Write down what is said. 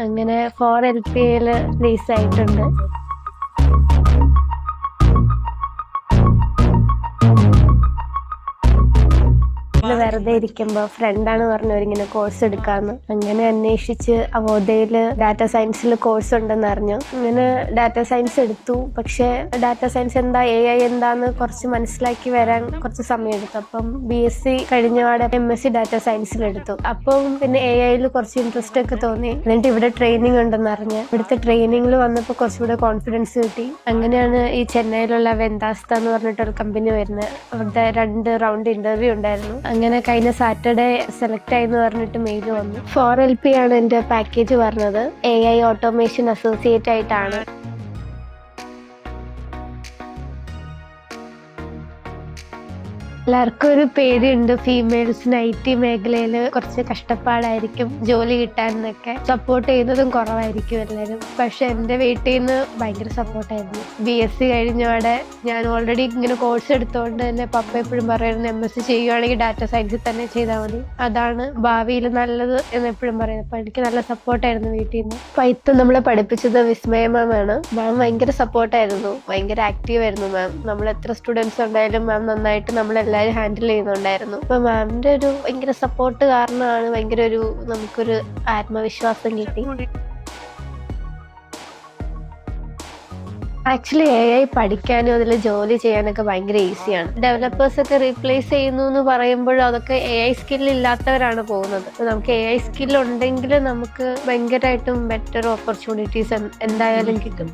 അങ്ങനെ 4 LPA release ആയിട്ടുണ്ട്. വെറുതെ ഇരിക്കുമ്പോൾ ഫ്രണ്ടാണ് പറഞ്ഞവരിങ്ങനെ കോഴ്സ് എടുക്കാമെന്ന്. അങ്ങനെ അന്വേഷിച്ച് അവോദയിൽ ഡാറ്റ സയൻസിൽ കോഴ്സ് ഉണ്ടെന്ന് അറിഞ്ഞു. അങ്ങനെ ഡാറ്റ സയൻസ് എടുത്തു. പക്ഷേ ഡാറ്റ സയൻസ് എന്താ, AI എന്താന്ന് കുറച്ച് മനസ്സിലാക്കി വരാൻ കുറച്ച് സമയം എടുത്തു. അപ്പം BSc കഴിഞ്ഞപാടെ MSc ഡാറ്റ സയൻസിലെടുത്തു. അപ്പം പിന്നെ AI കുറച്ച് ഇൻട്രസ്റ്റ് ഒക്കെ തോന്നി. എന്നിട്ട് ഇവിടെ ട്രെയിനിങ് ഉണ്ടെന്ന് അറിഞ്ഞ് ഇവിടുത്തെ ട്രെയിനിങ്ങിൽ വന്നപ്പോൾ കുറച്ചുകൂടെ കോൺഫിഡൻസ് കിട്ടി. അങ്ങനെയാണ് ഈ ചെന്നൈയിലുള്ള വെന്താസ്ത എന്ന് പറഞ്ഞിട്ടൊരു കമ്പനി വരുന്നത്. അവിടുത്തെ 2 റൗണ്ട് ഇന്റർവ്യൂ ഉണ്ടായിരുന്നു. അങ്ങനെ കഴിഞ്ഞ സാറ്റർഡേ സെലക്ട് ആയി എന്ന് പറഞ്ഞിട്ട് മെയിൽ വന്നു. 4 LP ആണ് എൻ്റെ പാക്കേജ് പറഞ്ഞത്. AI ഓട്ടോമേഷൻ അസോസിയേറ്റ് ആയിട്ടാണ്. എല്ലാവർക്കും ഒരു പേടിയുണ്ട്, ഫീമെയിൽസിന് IT മേഖലയിൽ കുറച്ച് കഷ്ടപ്പാടായിരിക്കും ജോലി കിട്ടാനൊക്കെ. സപ്പോർട്ട് ചെയ്യുന്നതും കുറവായിരിക്കും എല്ലാവരും. പക്ഷെ എൻ്റെ വീട്ടിൽ നിന്ന് ഭയങ്കര സപ്പോർട്ടായിരുന്നു. BSc കഴിഞ്ഞോടെ ഞാൻ ഓൾറെഡി ഇങ്ങനെ കോഴ്സ് എടുത്തുകൊണ്ട് തന്നെ പപ്പ എപ്പോഴും പറയുന്നത് MSc ചെയ്യുവാണെങ്കിൽ ഡാറ്റ സയൻസിൽ തന്നെ ചെയ്താൽ മതി, അതാണ് ഭാവിയിൽ നല്ലത് എന്ന് എപ്പോഴും പറയുന്നത്. അപ്പോൾ എനിക്ക് നല്ല സപ്പോർട്ടായിരുന്നു വീട്ടിൽ നിന്ന്. പൈത്തൺ നമ്മളെ പഠിപ്പിച്ചത് വിസ്മയ മാമാണ്. മാം ഭയങ്കര സപ്പോർട്ടായിരുന്നു, ഭയങ്കര ആക്റ്റീവ് ആയിരുന്നു മാം. നമ്മൾ എത്ര സ്റ്റുഡൻസ് ഉണ്ടായാലും മാം നന്നായിട്ട് നമ്മളെല്ലാവരും ഹാൻഡിൽ ചെയ്യുന്നുണ്ടായിരുന്നു. അപ്പൊ മാമിന്റെ ഒരു ഭയങ്കര സപ്പോർട്ട് കാരണമാണ് ഭയങ്കര നമുക്കൊരു ആത്മവിശ്വാസം കിട്ടി. ആക്ച്വലി AI പഠിക്കാനും അതിൽ ജോലി ചെയ്യാനൊക്കെ ഭയങ്കര ഈസിയാണ്. ഡെവലപ്പേഴ്സ് ഒക്കെ റീപ്ലേസ് ചെയ്യുന്നു എന്ന് പറയുമ്പോഴും അതൊക്കെ AI സ്കില്ല് ഇല്ലാത്തവരാണ് പോകുന്നത്. നമുക്ക് AI സ്കില്ല് ഉണ്ടെങ്കിൽ നമുക്ക് ഭയങ്കരമായിട്ടും ബെറ്റർ ഓപ്പർച്യൂണിറ്റീസ് എന്തായാലും കിട്ടും.